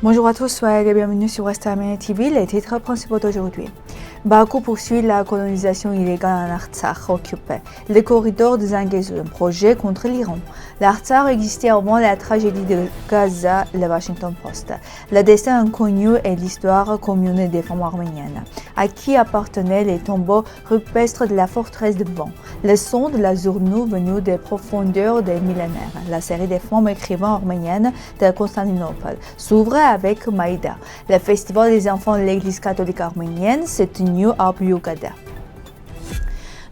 Bonjour à tous, soyez les bienvenus sur West Armenia TV, les titres principaux d'aujourd'hui. Bakou poursuit la colonisation illégale en Artsakh occupé. Le corridor de Zangezur, un projet contre l'Iran. L'Artsakh existait avant la tragédie de Gaza, le Washington Post. Le destin inconnu et l'histoire commune des femmes arméniennes, à qui appartenaient les tombeaux rupestres de la forteresse de Van. Le son de la Zournou venu des profondeurs des millénaires. La série des femmes écrivains arméniennes de Constantinople s'ouvre avec Maïda. Le festival des enfants de l'Église catholique arménienne s'est tenu à Buyukada.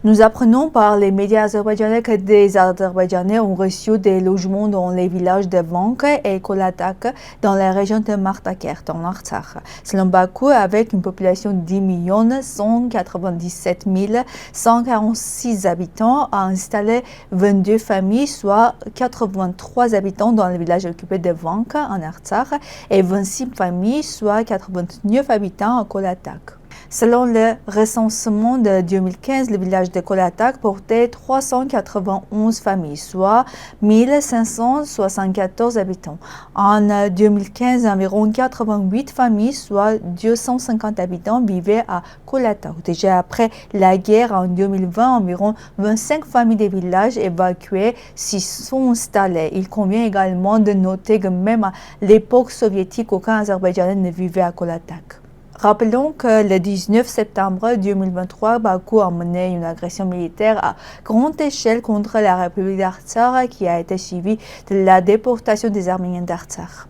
Nous apprenons par les médias azerbaïdjanais que des Azerbaïdjanais ont reçu des logements dans les villages de Vank et Kolatak dans la région de Martakert, en Artsakh. Selon Bakou, avec une population de 10 197 146 habitants, a installé 22 familles, soit 83 habitants dans le village occupé de Vank en Artsakh et 26 familles, soit 89 habitants à Kolatak. Selon le recensement de 2015, le village de Kolatak portait 391 familles, soit 1574 habitants. En 2015, environ 88 familles, soit 250 habitants, vivaient à Kolatak. Déjà après la guerre en 2020, environ 25 familles des villages évacués s'y sont installées. Il convient également de noter que même à l'époque soviétique, aucun Azerbaïdjanais ne vivait à Kolatak. Rappelons que le 19 septembre 2023, Bakou a mené une agression militaire à grande échelle contre la République d'Artsakh qui a été suivie de la déportation des Arméniens d'Artsakh.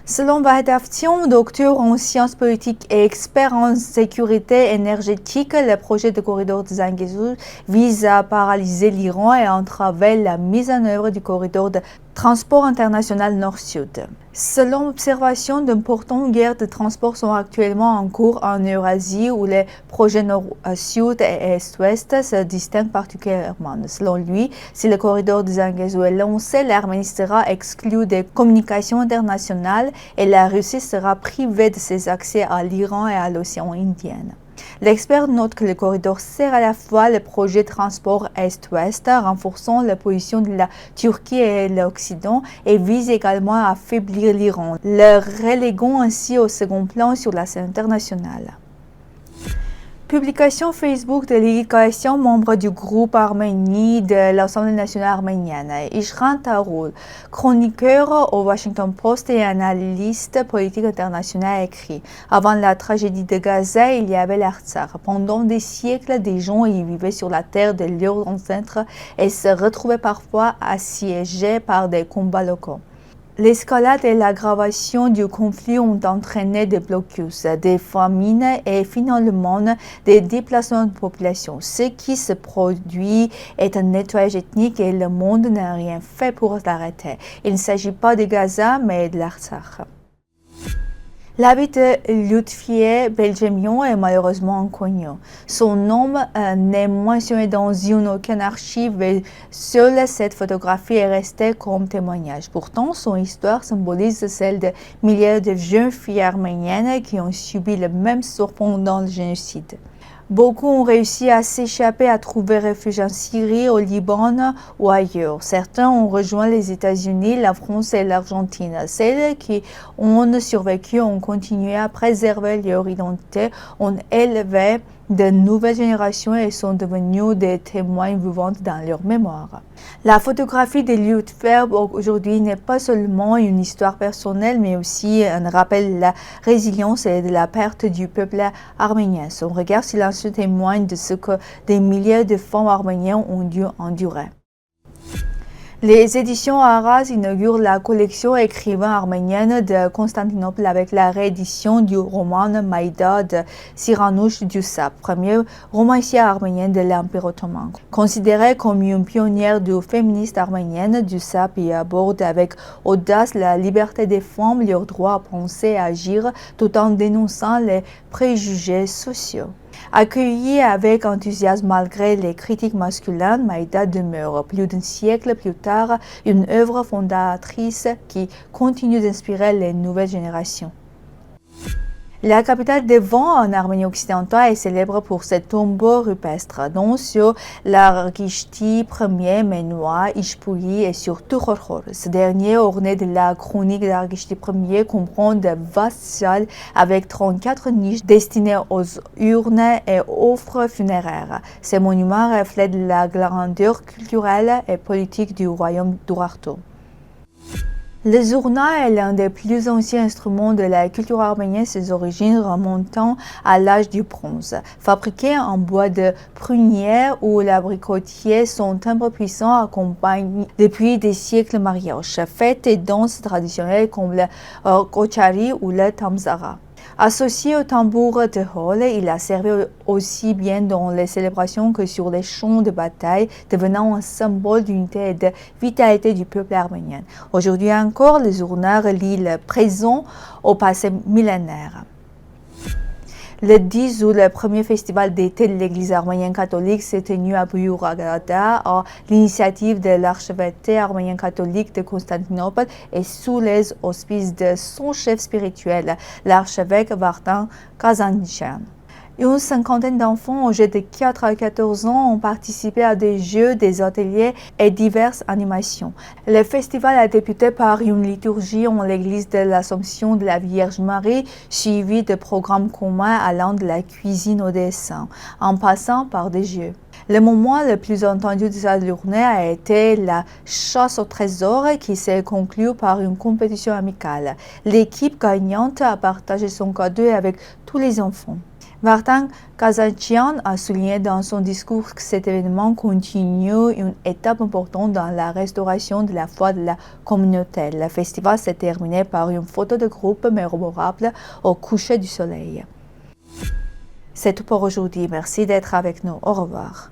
Selon Vahid Aftian, docteur en sciences politiques et expert en sécurité énergétique, le projet de corridor de Zangezur vise à paralyser l'Iran et à entraver la mise en œuvre du corridor de transport international nord-sud. Selon l'observation, d'importantes guerres de transport sont actuellement en cours en Eurasie où les projets nord-sud et est-ouest se distinguent particulièrement. Selon lui, si le corridor de Zangezur est lancé, l'Arménie sera exclue des communications internationales et la Russie sera privée de ses accès à l'Iran et à l'océan Indien. L'expert note que le corridor sert à la fois le projet de transport Est-Ouest, renforçant la position de la Turquie et l'Occident, et vise également à affaiblir l'Iran, le reléguant ainsi au second plan sur la scène internationale. Publication Facebook de Lily Kassian, membre du groupe Arménie de l'Assemblée nationale arménienne. Ishran Taroul, chroniqueur au Washington Post et analyste politique international, écrit « Avant la tragédie de Gaza, il y avait l'Artsakh. Pendant des siècles, des gens y vivaient sur la terre de leurs ancêtres et se retrouvaient parfois assiégés par des combats locaux. » L'escalade et l'aggravation du conflit ont entraîné des blocus, des famines et finalement des déplacements de population. Ce qui se produit est un nettoyage ethnique et le monde n'a rien fait pour l'arrêter. Il ne s'agit pas de Gaza, mais de l'Artsakh. La vie de Lutfiye Belgemian est malheureusement inconnue. Son nom n'est mentionné dans aucune archive et seule cette photographie est restée comme témoignage. Pourtant, son histoire symbolise celle de milliers de jeunes filles arméniennes qui ont subi le même sort pendant le génocide. Beaucoup ont réussi à s'échapper, à trouver refuge en Syrie, au Liban ou ailleurs. Certains ont rejoint les États-Unis, la France et l'Argentine. Celles qui ont survécu ont continué à préserver leur identité, ont élevé de nouvelles générations et sont devenues des témoins vivants dans leur mémoire. La photographie de Lutfiye aujourd'hui n'est pas seulement une histoire personnelle, mais aussi un rappel de la résilience et de la perte du peuple arménien. Son regard silencieux témoigne de ce que des milliers de femmes arméniennes ont dû endurer. Les éditions Arras inaugurent la collection écrivains arménienne de Constantinople avec la réédition du roman Maïda de Siranouch Dussap, premier romancier arménien de l'Empire ottoman. Considérée comme une pionnière du féministe arménienne, Dussap y aborde avec audace la liberté des femmes, leur droit à penser et à agir, tout en dénonçant les préjugés sociaux. Accueillie avec enthousiasme malgré les critiques masculines, Maïda demeure, plus d'un siècle plus tard, une œuvre fondatrice qui continue d'inspirer les nouvelles générations. La capitale des vents en Arménie occidentale est célèbre pour ses tombeaux rupestres, dont sur l'Arghishti Ier, Ménois, Ishpouli et surtout Khorkhor. Ce dernier, orné de la chronique d'Arghishti Ier, comprend de vastes salles avec 34 niches destinées aux urnes et offres funéraires. Ces monuments reflètent la grandeur culturelle et politique du royaume d'Urartu. Le zurna est l'un des plus anciens instruments de la culture arménienne, ses origines remontant à l'âge du bronze. Fabriqué en bois de prunière ou l'abricotier, son timbre puissant accompagne depuis des siècles mariages, fêtes et danses traditionnelles comme le kochari ou le tamzara. Associé au tambour de hall, il a servi aussi bien dans les célébrations que sur les champs de bataille, devenant un symbole d'unité et de vitalité du peuple arménien. Aujourd'hui encore, le zurna relie le présent au passé millénaire. Le 10 août, le premier festival d'été de l'Église arménienne catholique s'est tenu à Buyuragada à l'initiative de l'archevêché arménien catholique de Constantinople et sous les auspices de son chef spirituel, l'archevêque Vartan Kazanjian. Une cinquantaine d'enfants âgés de 4 à 14 ans ont participé à des jeux, des ateliers et diverses animations. Le festival a débuté par une liturgie en l'église de l'Assomption de la Vierge Marie, suivie de programmes communs allant de la cuisine au dessin, en passant par des jeux. Le moment le plus entendu de cette journée a été la chasse au trésor qui s'est conclue par une compétition amicale. L'équipe gagnante a partagé son cadeau avec tous les enfants. Vartan Kazanjian a souligné dans son discours que cet événement continue une étape importante dans la restauration de la foi de la communauté. Le festival s'est terminé par une photo de groupe mémorable au coucher du soleil. C'est tout pour aujourd'hui. Merci d'être avec nous. Au revoir.